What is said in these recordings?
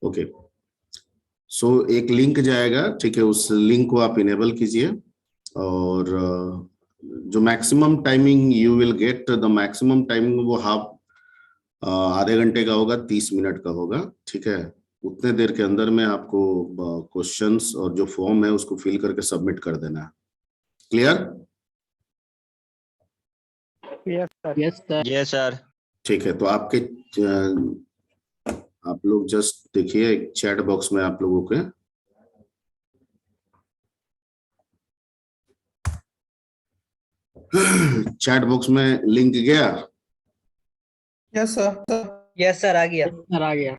Okay, सो एक link जाएगा, ठीक है, उस लिंक को आप इनेबल कीजिए और जो maximum timing you will gate, the maximum timing वो हाफ आधे घंटे का होगा, 30 मिनट का होगा, ठीक है। उतने देर के अंदर में आपको क्वेश्चंस और जो फॉर्म है उसको फिल करके सबमिट कर देना है। Clear? Yes sir. Yes sir. ठीक है, तो आपके आप लोग जस्ट देखिए एक चैट बॉक्स में आप लोगों के चैट बॉक्स में लिंक गया। Yes sir. यस सर, आ गया। सर आ गया।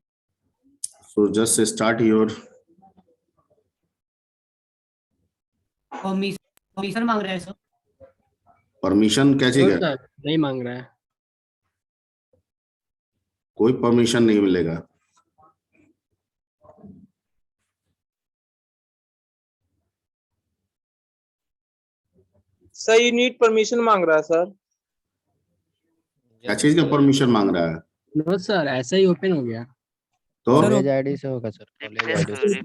So just start your permission मांग रहे हैं सर। परमिशन। क्या चाहिए? सर नहीं मांग रहा है। कोई परमिशन नहीं मिलेगा। सर यू नीड परमिशन मांग रहा है सर। क्या चीज का परमिशन मांग रहा है? नो सर, ऐसा ही ओपन हो गया। तो कॉलेज आईडी से होगा सर, कॉलेज आईडी से।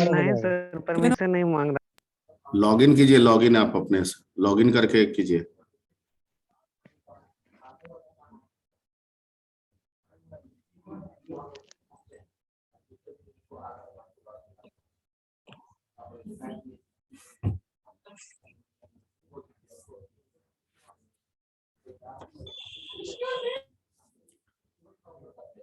नहीं सर, परमिशन नहीं मांग रहा। लॉगिन कीजिए, लॉगिन आप अपने से लॉगिन करके कीजिए।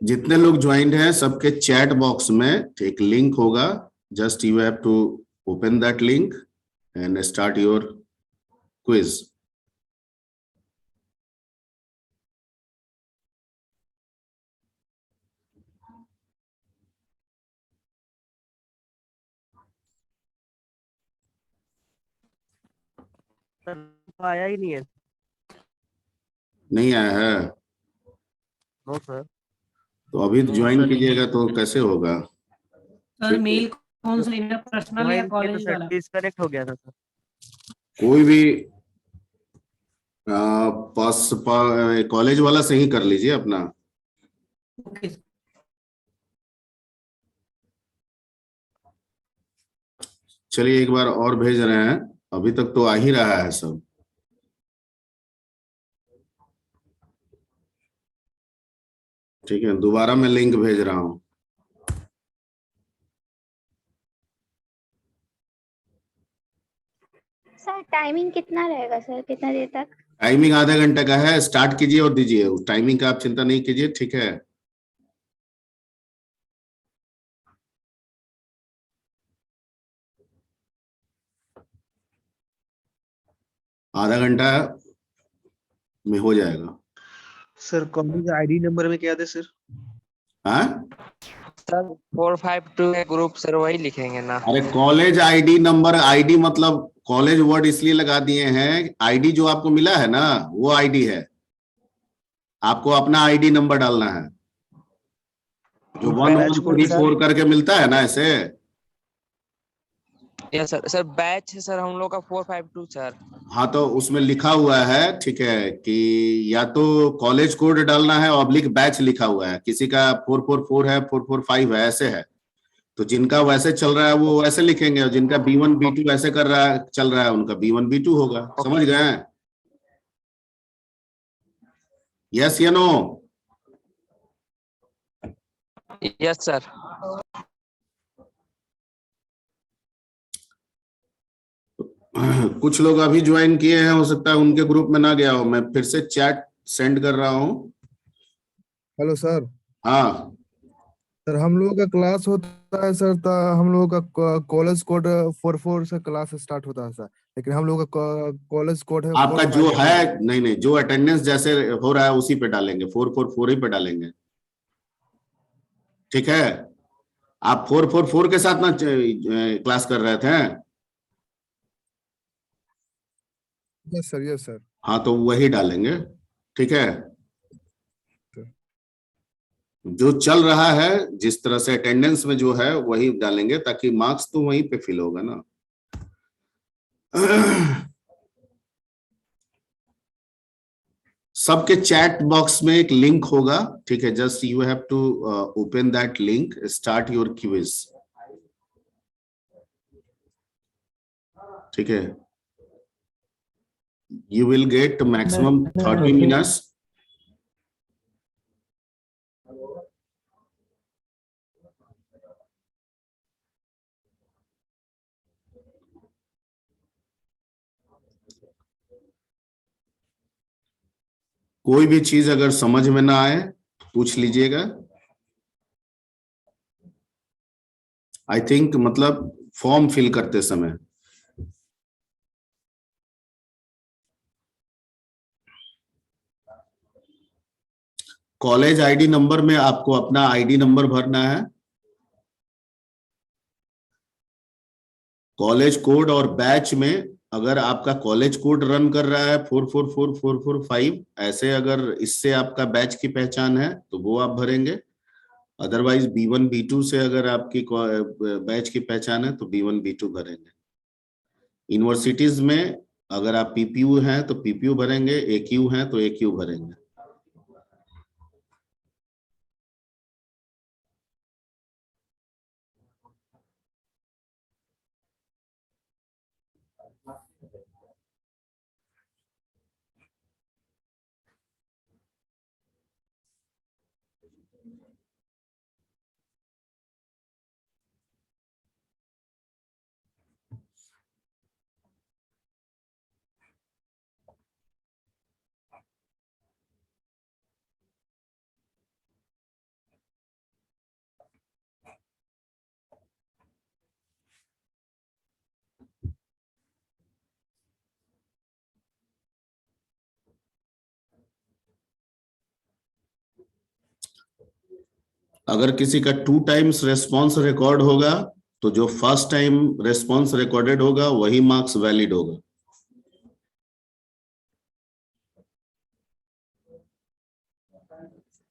जितने लोग ज्वाइंट हैं सबके चैट बॉक्स में एक लिंक होगा, just you have to open that link and start your quiz. आया ही नहीं है। नहीं आया है? No sir. तो अभी ज्वाइन कीजिएगा तो कैसे होगा? सर मेल कौन सा लेना, पर्सनल या कॉलेज वाला? डिस्कनेक्ट हो गया था सर। कोई भी पास कॉलेज वाला से ही कर लीजिए अपना। ओके। चलिए एक बार और भेज रहे हैं, अभी तक तो आ ही रहा है सब। ठीक है, दोबारा मैं लिंक भेज रहा हूं। सर टाइमिंग कितना रहेगा सर, कितना देर तक? टाइमिंग आधा घंटे का है, स्टार्ट कीजिए और दीजिए। उस टाइमिंग का आप चिंता नहीं कीजिए, ठीक है। आधा घंटा में हो जाएगा। सर कॉलेज आईडी नंबर में क्या दे सर? हाँ, सर 452 है ग्रुप सर, वही लिखेंगे ना? अरे कॉलेज आईडी नंबर, आईडी मतलब कॉलेज वर्ड इसलिए लगा दिए हैं, आईडी जो आपको मिला है ना वो आईडी है। आपको अपना आईडी नंबर डालना है, जो 1134 करके मिलता है ना ऐसे। Yes sir. सर बैच है सर हम लोग का 452 सर। हाँ तो उसमें लिखा हुआ है, ठीक है, कि या तो कॉलेज कोड डालना है, ऑब्लिक बैच लिखा हुआ है। किसी का 444 है, 445 है, ऐसे है। तो जिनका वैसे चल रहा है वो वैसे लिखेंगे, और जिनका B1 B2 ऐसे कर रहा है, चल रहा है, उनका B1 B2 होगा। समझ गए? यस या नो? Yes sir. कुछ लोग अभी ज्वाइन किए हैं, हो सकता है उनके ग्रुप में ना गया हो। मैं फिर से चैट सेंड कर रहा हूँ। Hello sir. हाँ सर हम लोगों का क्लास होता है सर, तो हम लोगों का कॉलेज कोड 44 से क्लास स्टार्ट होता है सर, लेकिन हम लोगों का कॉलेज कोड है आपका 45। जो है, नहीं नहीं, जो अटेंडेंस जैसे हो रहा है उसी पे डालेंगे, 444 ही पे डालेंगे, ठीक है। आप 444 के साथ ना क्लास कर रहे थे? Yes sir, yes sir. हाँ तो वही डालेंगे, ठीक है। जो चल रहा है जिस तरह से अटेंडेंस में जो है वही डालेंगे, ताकि मार्क्स तो वहीं पे फिल होगा ना। सबके चैट बॉक्स में एक लिंक होगा, ठीक है, just you have to open that link, start your quiz, ठीक है। You will get maximum 30 minutes. कोई भी चीज अगर समझ में ना आए पूछ लीजिएगा। आई थिंक मतलब फॉर्म फिल करते समय कॉलेज आईडी नंबर में आपको अपना आईडी नंबर भरना है, कॉलेज कोड और बैच में अगर आपका कॉलेज कोड रन कर रहा है 444445, ऐसे अगर इससे आपका बैच की पहचान है तो वो आप भरेंगे। अदरवाइज B1 B2 से अगर आपकी बैच की पहचान है तो B1 B2 भरेंगे। यूनिवर्सिटीज में अगर आप PPU हैं तो PPU भरेंगे, AQ हैं तो AQ भरेंगे। अगर किसी का 2 टाइम्स रेस्पॉन्स रिकॉर्ड होगा तो जो फर्स्ट टाइम रेस्पॉन्स रिकॉर्डेड होगा वही मार्क्स वैलिड होगा।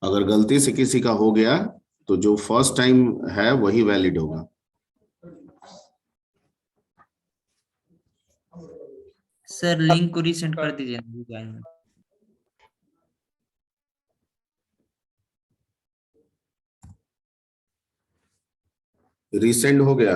अगर गलती से किसी का हो गया तो जो फर्स्ट टाइम है वही वैलिड होगा। सर लिंक को रीसेंड कर दीजिए ना। रीसेंड हो गया।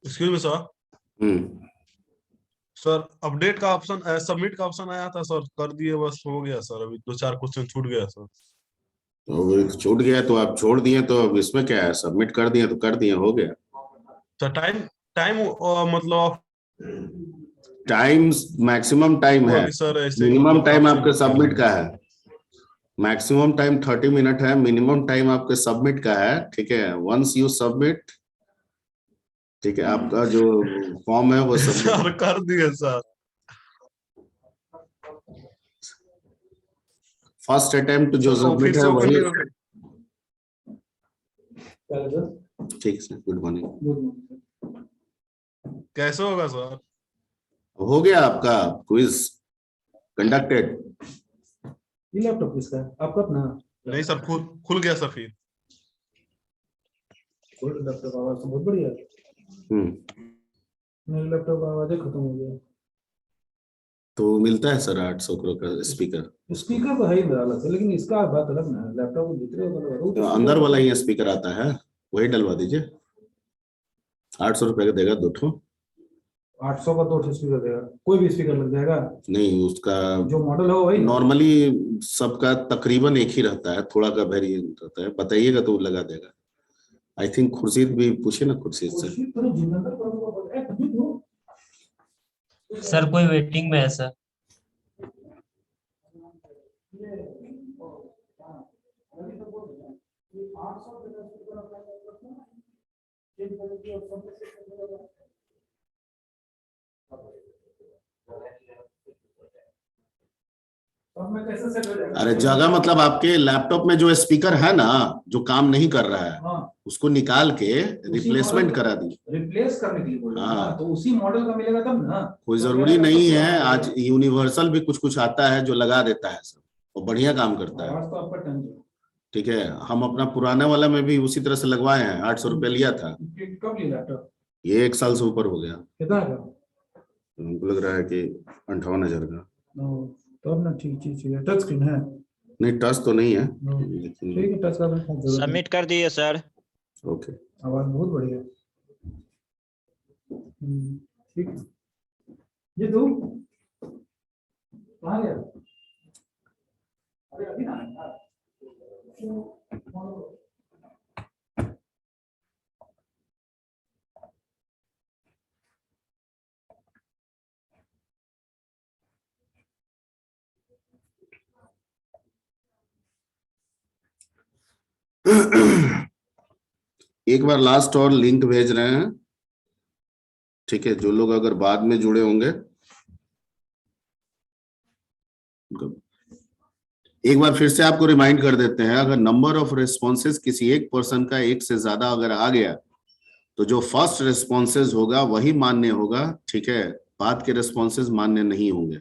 Excuse me sir. Sir update का ऑप्शन, सबमिट का ऑप्शन आया था सर, कर दिए, बस हो गया सर। अभी 2-4 क्वेश्चन छूट गया सर। तो छूट गया तो आप छोड़ दिए, तो अब इसमें क्या है, सबमिट कर दिए तो कर दिए, हो गया। सर टाइम टाइम मतलब टाइम मैक्सिमम टाइम है, अभी सर ऐसे मिनिमम मतलब टाइम आपसे आपके सबमिट का है। मैक्सिमम टाइम 30 मिनट है, मिनिमम टाइम आपके सबमिट का है, ठीक है। वंस यू सबमिट, ठीक है, आपका जो फॉर्म है वो सर सबमिट कर दिए सर। फर्स्ट अटेम्प्ट जो सर वो फिर सबमिट है से ओपन वही। नहीं होगा? ठीक है, गुड मॉर्निंग। कैसे होगा सर? हो गया आपका क्विज कंडक्टेड। ये लैपटॉप किसका है? आपका अपना? नहीं सर, खुल गया सर फिर। लैपटॉप आवाज तो बहुत बढ़िया है। मेरा लैपटॉप आवाज खत्म हो गया। तो मिलता है सर 800 का स्पीकर। स्पीकर तो है ही मेरा अलग से, लेकिन इसका बात अलग ना है, लैपटॉप को जितने तो अंदर वाला ही स्पीकर आता है, वही डलवा दीजिए। 800 रुपए का देगा 2 ठो। 800 का 2 स्पीकर देगा, कोई भी स्पीकर लग जाएगा? नहीं, उसका जो मॉडल है वही ना? नॉर्मली सबका तकरीबन एक ही रहता है, थोड़ा का वेरिएंट रहता है, बताइएगा तो वो लगा देगा। आई थिंक खुर्शीद भी पूछे ना, खुर्शीद से। सर कोई वेटिंग में है सर। अरे जगह मतलब आपके लैपटॉप में जो स्पीकर है ना, जो काम नहीं कर रहा है, हाँ, उसको निकाल के रिप्लेसमेंट करा दी। रिप्लेस करने के लिए बोल रहे हैं हाँ। ना, तो उसी मॉडल का मिलेगा तब ना। कोई तो जरूरी क्या नहीं तो है, पुराना आज यूनिवर्सल भी कुछ कुछ आता है जो लगा देता है सब, वो बढ़िया काम करता है। आज तो आपका टाइम है। ठीक है, हम अपना पुराने वाला में भी उसी तरह से लगवाए हैं, 800 रुपये लिया था। कब लिया लैपटॉप? ये 1 साल से ऊपर हो गया। कितना का? हमको लग रहा है कि 58,000 का। तो अब ना ठीक चीज है, टच स्क्रीन है? नहीं, टच तो नहीं है, ठीक लेकिन है, टच का भी जरूरत है। सबमिट कर दिए सर। ओके। आवाज बहुत बढ़िया। ठीक है। ये दो कहाँ गया? अरे अभी ना एक बार लास्ट और लिंक भेज रहे हैं, ठीक है? जो लोग अगर बाद में जुड़े होंगे, एक बार फिर से आपको रिमाइंड कर देते हैं, अगर नंबर ऑफ रिस्पॉन्सेज किसी एक पर्सन का 1 से ज्यादा अगर आ गया, तो जो फर्स्ट रिस्पॉन्सेज होगा वही मान्य होगा, ठीक है? बाद के रिस्पॉन्सेज मान्य नहीं होंगे।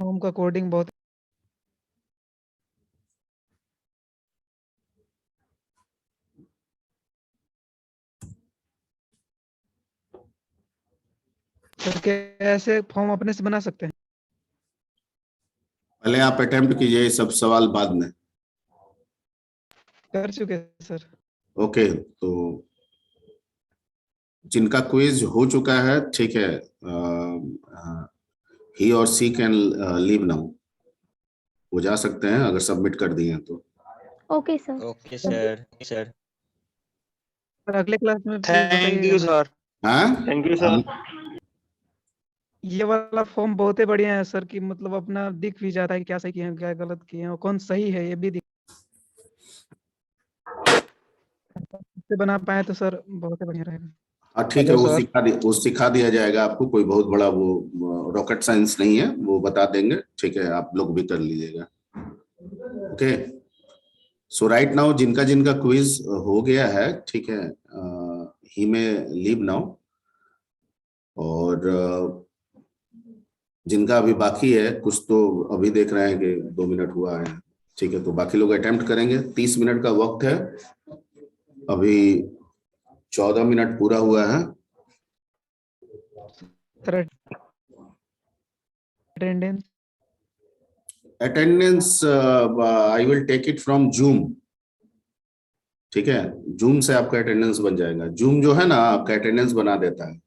फॉर्म का कोडिंग बहुत सर क्या ऐसे फॉर्म अपने से बना सकते हैं? पहले आप अटेम्प्ट कीजिए, ये सब सवाल बाद में। कर चुके हैं सर। ओके, तो जिनका क्विज हो चुका है, ठीक है, ही और सी कैन लीव नाउ। वो जा सकते हैं अगर सबमिट कर दिए हैं तो। Okay sir. Okay sir, sir sir अगले क्लास में प्लीज थैंक यू बताइएगा। सर। हाँ, थैंक यू सर। ये वाला फॉर्म बहुत ही बढ़िया है सर, कि मतलब अपना दिख भी जाता है कि क्या सही किए हैं क्या गलत किए हैं और कौन सही है ये भी दिख से बना पाए तो सर बहुत ही बढ़िया रहेगा। हाँ ठीक है, वो सिखा दिया जाएगा आपको। कोई बहुत बड़ा वो रॉकेट साइंस नहीं है, वो बता देंगे। ठीक है, आप लोग भी कर लीजिएगा। ओके, सो राइट नाउ जिनका जिनका क्विज हो गया है, ठीक है, ही में लीव नाउ। और जिनका अभी बाकी है कुछ, तो अभी देख रहे हैं कि 2 मिनट हुआ है। ठीक है, तो बाकी लोग अटेम्प्ट करेंगे। 30 मिनट का वक्त है, अभी 14 मिनट पूरा हुआ है। Sir attendance attendance I will take it from Zoom. ठीक है, जूम से आपका अटेंडेंस बन जाएगा। जूम जो है ना, आपका अटेंडेंस बना देता है।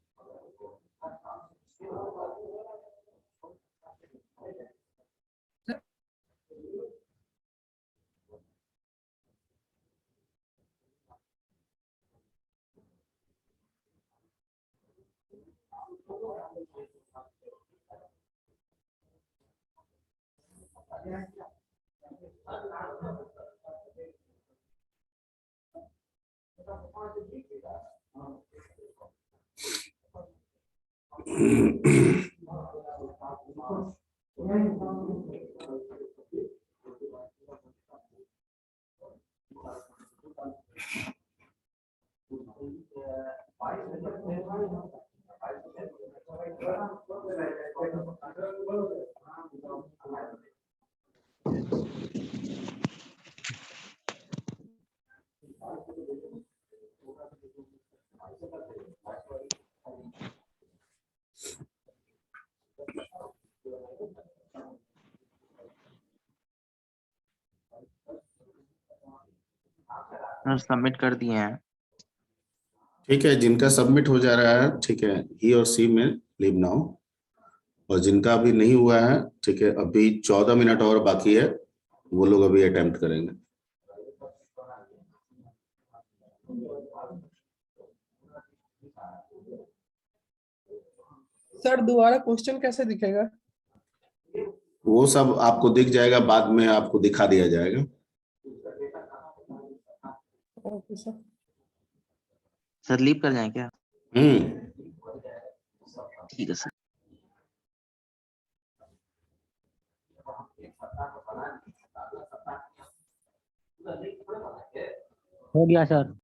सबमिट कर दिए हैं। ठीक है, जिनका सबमिट हो जा रहा है, ठीक है, ही और सी में लीव नाउ। और जिनका अभी नहीं हुआ है, ठीक है, अभी 14 मिनट और बाकी है, वो लोग अभी अटेम्प्ट करेंगे। सर दोबारा क्वेश्चन कैसे दिखेगा? वो सब आपको दिख जाएगा, बाद में आपको दिखा दिया जाएगा। Okay sir. सर लीव कर जाए क्या? ठीक है सर। हो गया सर।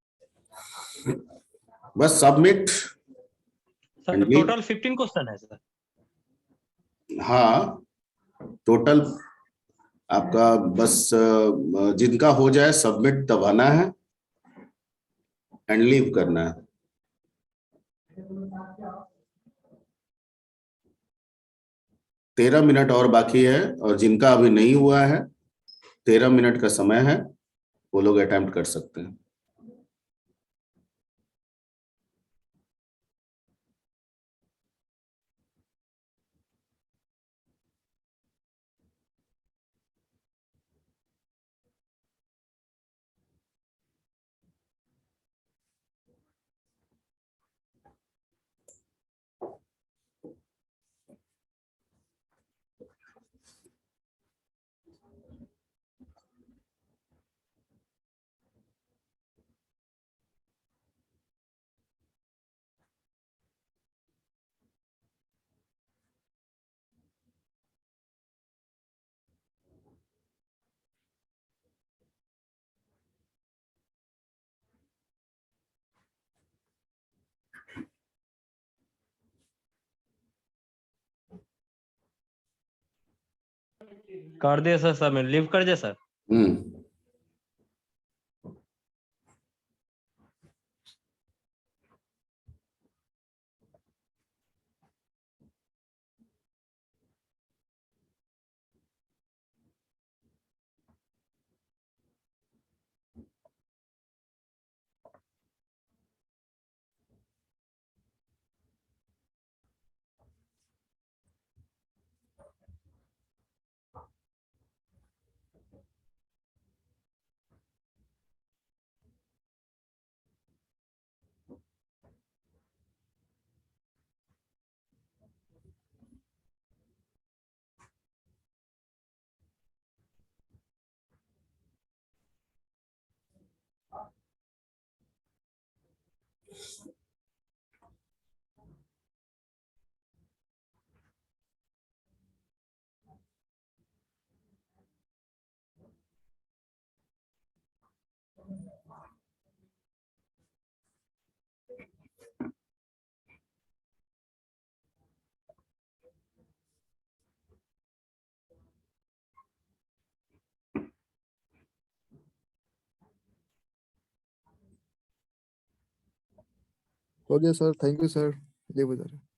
बस सबमिट। सर टोटल 15 क्वेश्चन है सर। हाँ, टोटल आपका बस जिनका हो जाए सबमिट दबाना है एंड लीव करना है। तेरह मिनट और बाकी है, और जिनका अभी नहीं हुआ है, 13 मिनट का समय है, वो लोग अटेम्प्ट कर सकते हैं। कर दिए सर, सबमिट लीव कर दिए सर। हम्म हो गया sir, thank you sir, leave हो जा रहा है।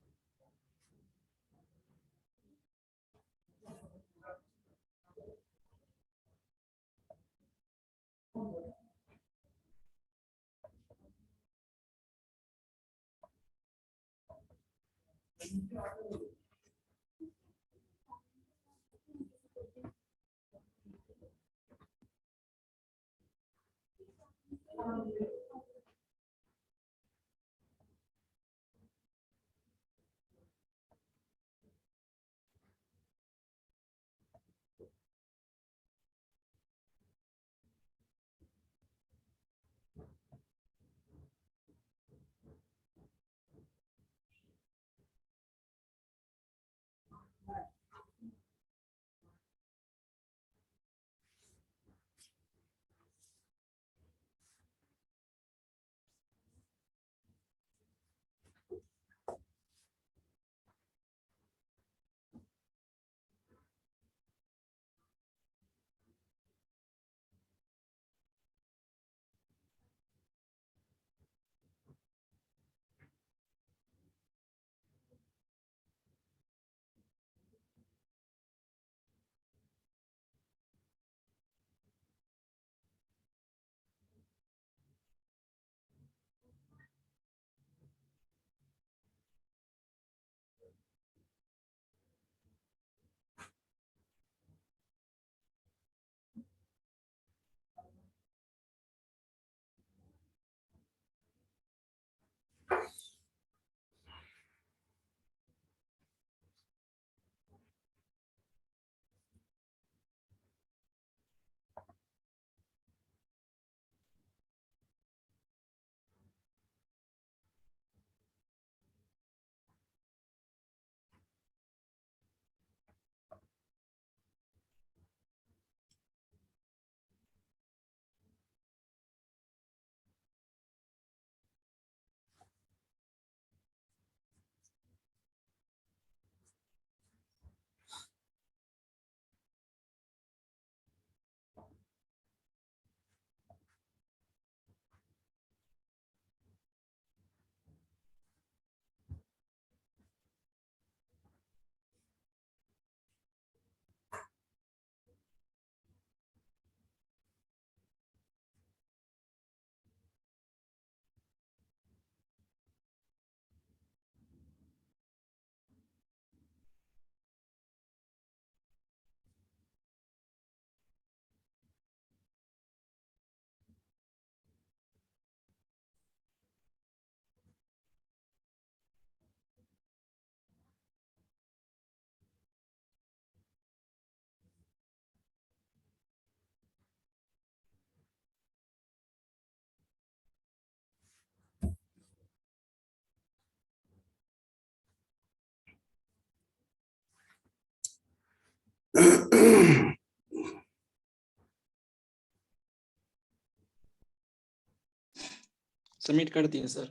सबमिट कर दिए sir.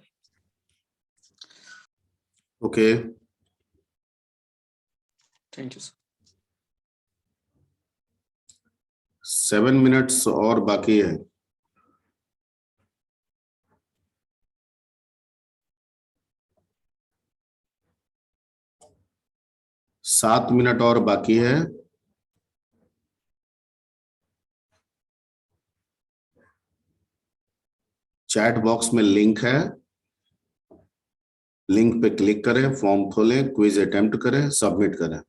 Okay, thank you sir. 7 minutes और बाकी है। 7 मिनट और बाकी है। चैट बॉक्स में लिंक है, लिंक पे क्लिक करें, फॉर्म खोलें, क्विज अटेम्प्ट करें, सबमिट करें।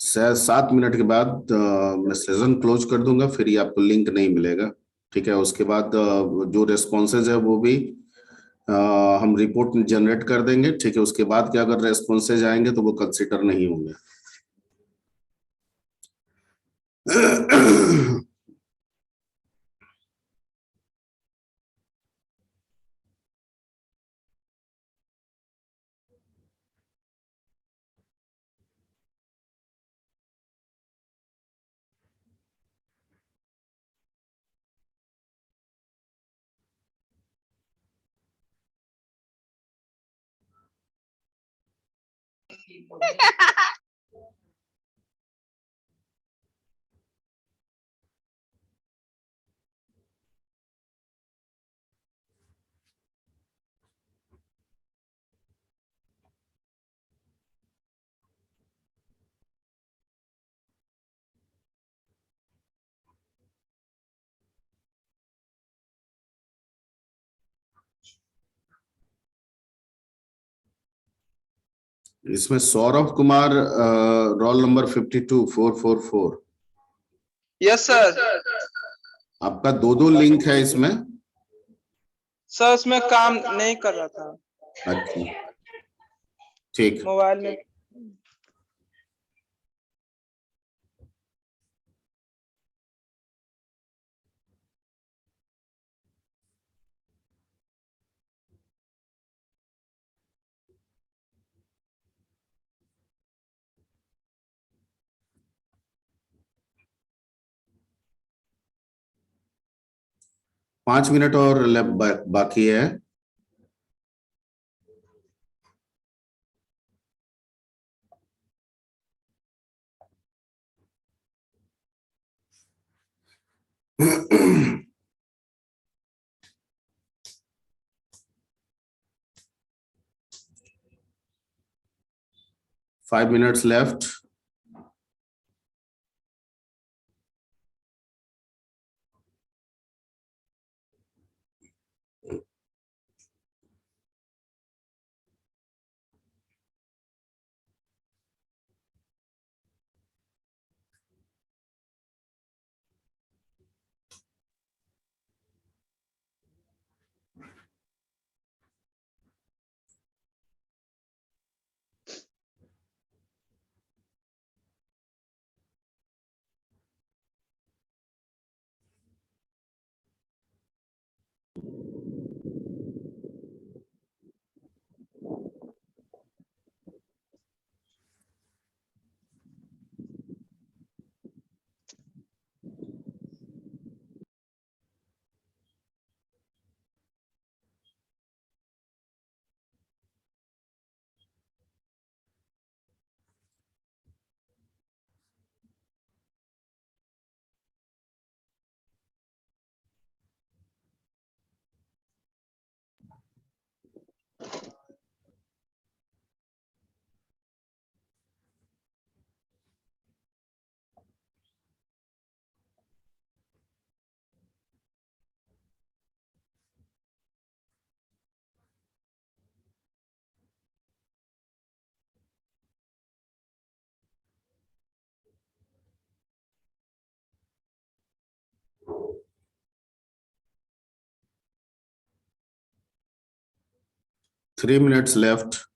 शायद 7 मिनट के बाद मैं सेशन क्लोज कर दूंगा, फिर ही आपको लिंक नहीं मिलेगा। ठीक है, उसके बाद जो रेस्पॉन्सेज है वो भी हम रिपोर्ट जनरेट कर देंगे। ठीक है, उसके बाद के अगर रेस्पॉन्सेज आएंगे तो वो कंसिडर नहीं होंगे। इसमें Saurabh Kumar roll number 52444। Yes sir. आपका दो लिंक है इसमें। सर इसमें काम नहीं कर रहा था अच्छा, ठीक। मोबाइल में। पांच मिनट और बाकी है। Five minutes left. Three minutes left.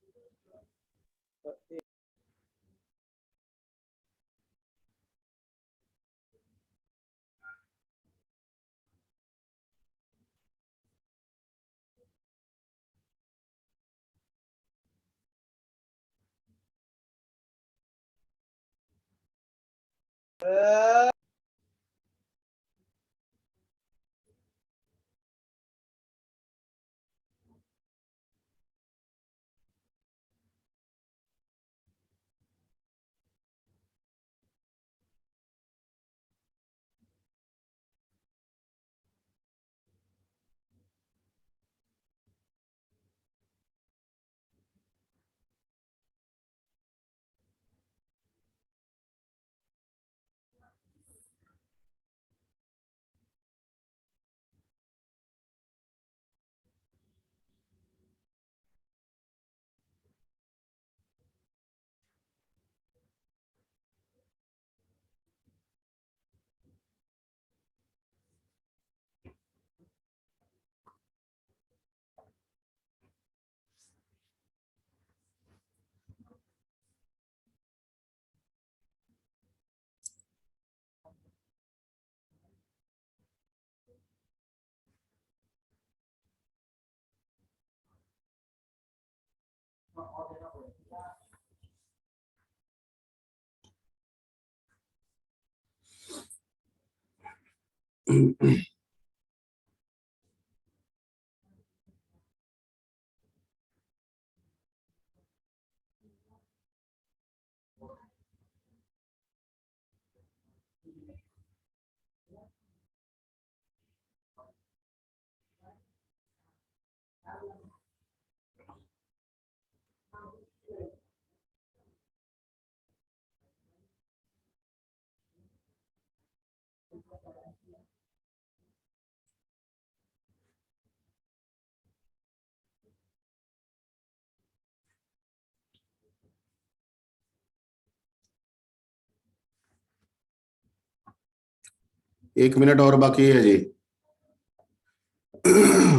1 minute और बाकी है जी।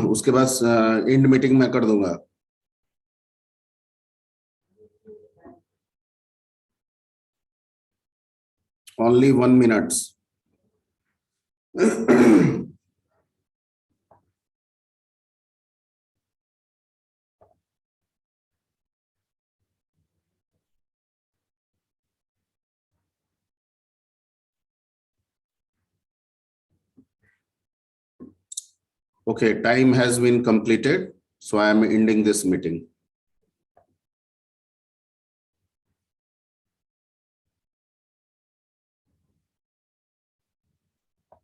उसके बाद एंड मीटिंग मैं कर दूंगा। Only 1 minute. Okay, time has been completed, so I am ending this meeting.